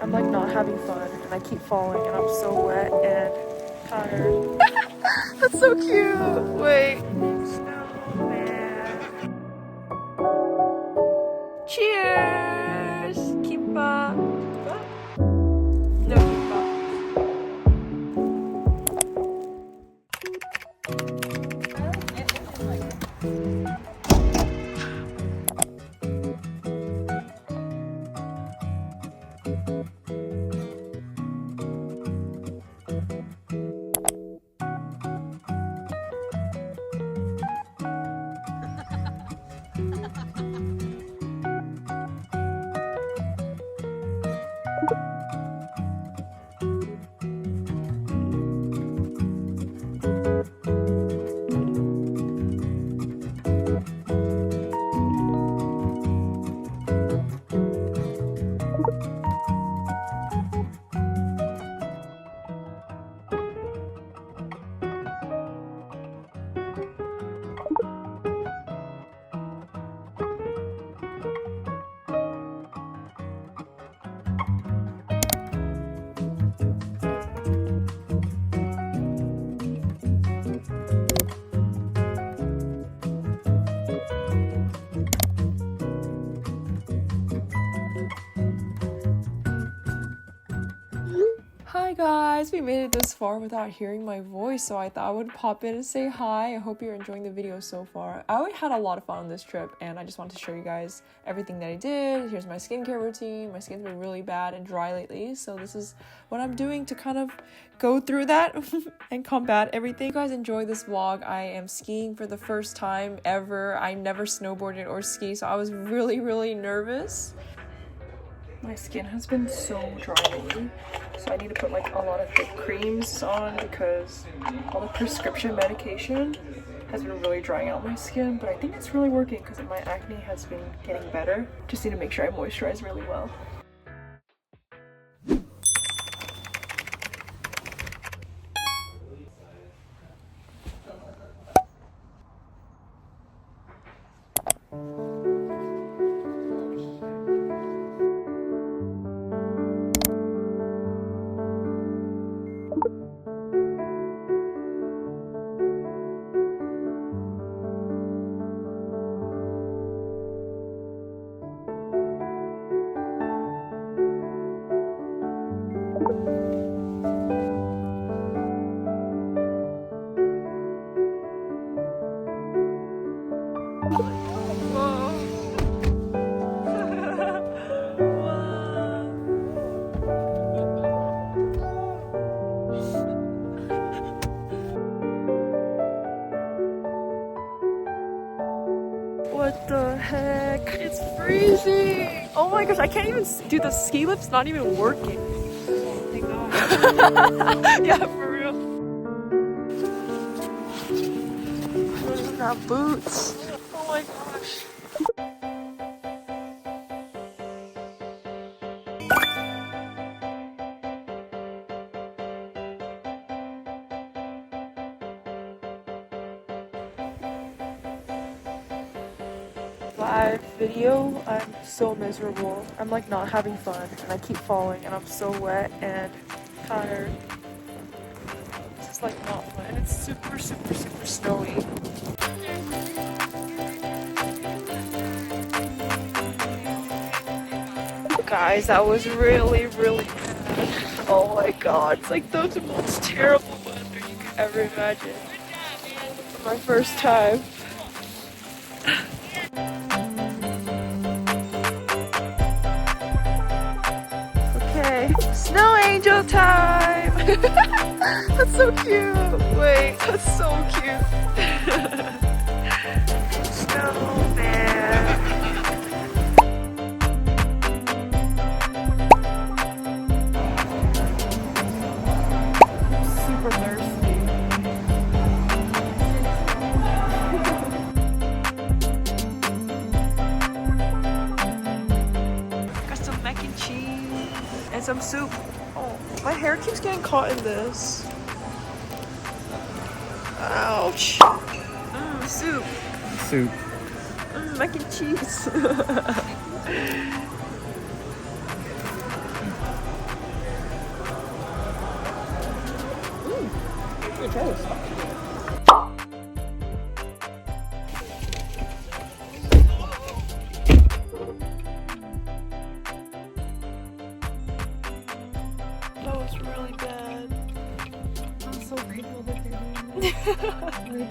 I'm like not having fun and I keep falling and I'm so wet and tired. That's so cute. Wait. Snowman. Cheers. Kimba. No kimba. Hi guys, we made it this far without hearing my voice, so I thought I would pop in and say hi. I hope you're enjoying the video so far. I had a lot of fun on this trip and I just wanted to show you guys everything that I did. Here's my skincare routine. My skin's been really bad and dry lately, so this is what I'm doing to kind of go through that and combat everything. If you guys enjoy this vlog, I am skiing for the first time ever. I never snowboarded or ski, so I was really nervous. My skin has been so dry lately, so I need to put like a lot of thick creams on because all the prescription medication has been really drying out my skin, but I think it's really working because my acne has been getting better. Just need to make sure I moisturize really well. What the heck? It's freezing! Oh my gosh, I can't even do the ski lift's not even working. Oh my gosh. Yeah, for real. I don't even have boots. Oh my gosh. Live video, I'm so miserable. I'm like not having fun and I keep falling and I'm so wet and tired. This is like not fun and it's super snowy. Guys, that was really bad. Oh my god, it's like the most terrible weather you could ever imagine. My first time. Snow angel time! That's so cute! Wait, that's so cute! Snowman! I'm super thirsty. Got some mac and cheese and some soup. Oh, my hair keeps getting caught in this. Ouch. Soup. Soup. Mac and cheese. toast. That was really good. I'm so grateful that they're doing this.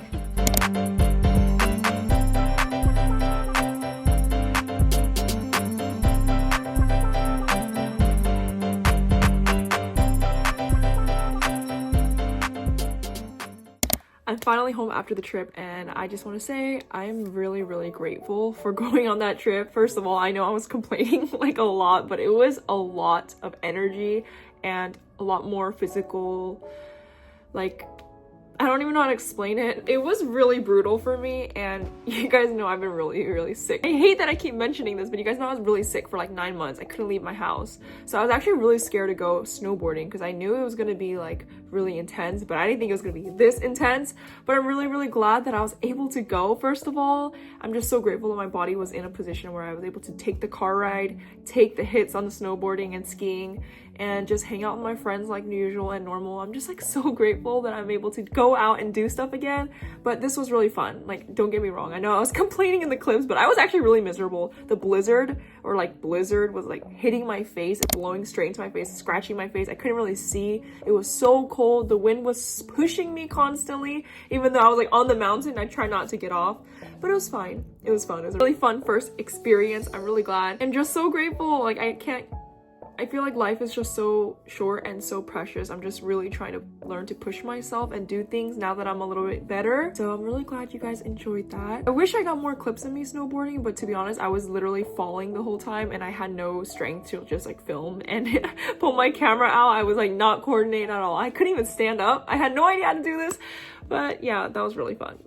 I'm finally home after the trip, and I just want to say I'm really grateful for going on that trip. First of all, I know I was complaining like a lot, but it was a lot of energy and a lot more physical, like, I don't even know how to explain it. It was really brutal for me, and you guys know I've been really sick. I hate that I keep mentioning this, but you guys know I was really sick for like 9 months. I couldn't leave my house. So I was actually really scared to go snowboarding because I knew it was gonna be like really intense, but I didn't think it was gonna be this intense. But I'm really glad that I was able to go. First of all, I'm just so grateful that my body was in a position where I was able to take the car ride, take the hits on the snowboarding and skiing, and just hang out with my friends like usual and normal. I'm just like so grateful that I'm able to go out and do stuff again. But this was really fun. Like, don't get me wrong, I know I was complaining in the clips, but I was actually really miserable. The blizzard was like hitting my face, blowing straight into my face, scratching my face. I couldn't really see. It was so cold. The wind was pushing me constantly. Even though I was like on the mountain, I tried not to get off, but it was fine. It was fun. It was a really fun first experience. I'm really glad. I'm just so grateful. Like, I feel like life is just so short and so precious. I'm just really trying to learn to push myself and do things now that I'm a little bit better. So I'm really glad you guys enjoyed that. I wish I got more clips of me snowboarding, but to be honest, I was literally falling the whole time and I had no strength to just like film and pull my camera out. I was like not coordinated at all. I couldn't even stand up. I had no idea how to do this, but yeah, that was really fun.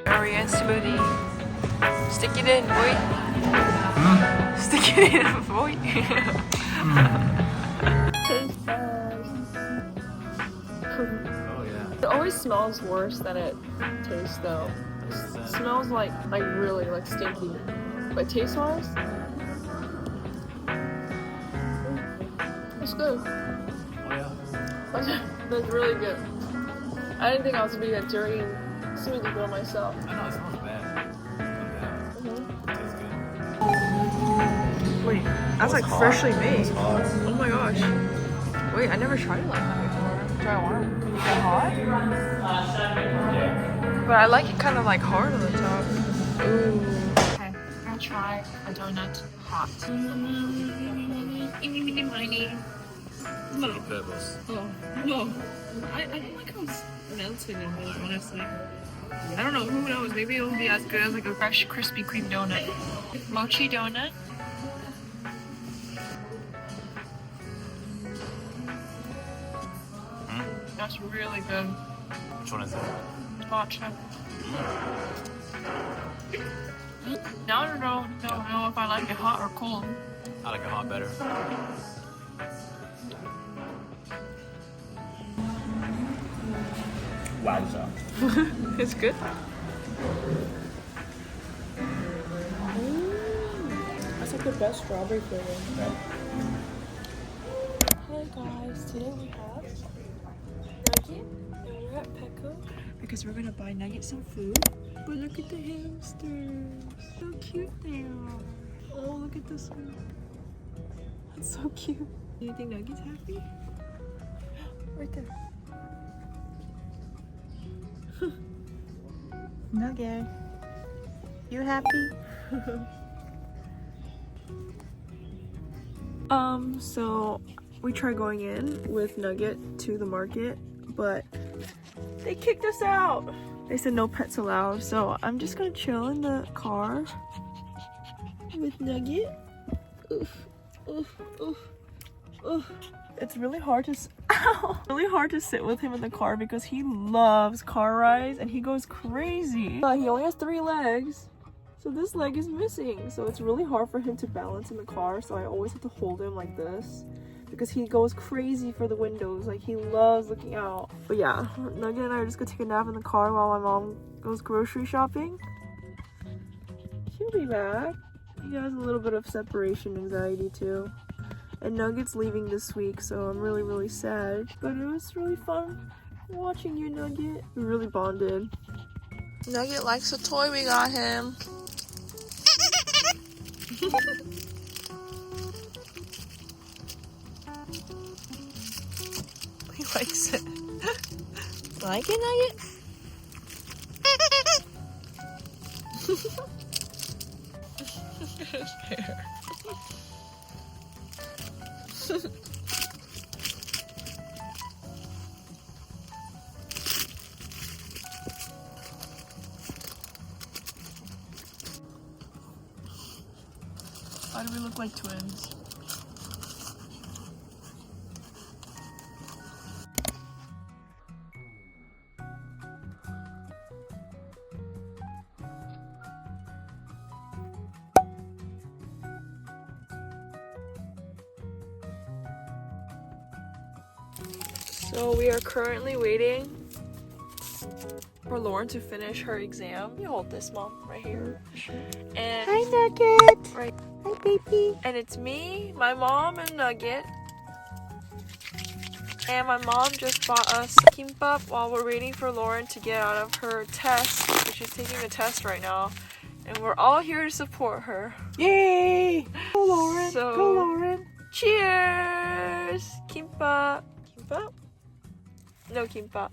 Ariane smoothie. Stick it in, boy. Stick it in, boy. Oh yeah. It always smells worse than it tastes though. It smells like really like stinky. But taste wise, it's good. Oh yeah. That's really good. I didn't think I was gonna be a dirty smoothie girl myself. I know, it smells bad. Tastes good. Wait, that's like hot. freshly made. It's hot. Oh my gosh. Wait, I never tried it like that before. Try one. Is it hot? But I like it kind of like hard on the top. Ooh. Okay, I'm gonna try a donut hot. Little pebbles. Oh, no. I don't like how it's melting in those, honestly. I don't know, who knows? Maybe it'll be as good as like a fresh Krispy Kreme donut. Mochi donut. That's really good. Which one is it? Matcha. Now I don't know if I like it hot or cold. I like it hot better. Wowza. It's good. That's like the best strawberry flavor. Yeah. Hey guys, today we have Nugget and we're at Petco because we're gonna buy Nugget some food. But look at the hamsters. So cute they are. Oh, look at this one. That's so cute. Do you think Nugget's happy? Right there. Nugget, you happy? So we tried going in with Nugget to the market, but they kicked us out. They said no pets allowed, so I'm just gonna chill in the car with Nugget. Oof, oof, oof, oof. It's really hard to sit with him in the car because he loves car rides and he goes crazy. He only has 3 legs, so this leg is missing. So it's really hard for him to balance in the car. So I always have to hold him like this because he goes crazy for the windows. Like, he loves looking out. But yeah, Nugget and I are just gonna take a nap in the car while my mom goes grocery shopping. She'll be back. He has a little bit of separation anxiety too. And Nugget's leaving this week, so I'm really, really sad. But it was really fun watching you, Nugget. We really bonded. Nugget likes a toy we got him. He likes it. Like it, Nugget? His hair. Why do we look like twins? So we are currently waiting for Lauren to finish her exam. You hold this, Mom, right here. And Hi, Nugget. right. Hi, baby. And it's me, my mom, and Nugget. And my mom just bought us kimbap while we're waiting for Lauren to get out of her test. So she's taking a test right now. And we're all here to support her. Yay! Go, Lauren. So- Go, Lauren. Cheers! Kimbap. Kimbap? No kimbap.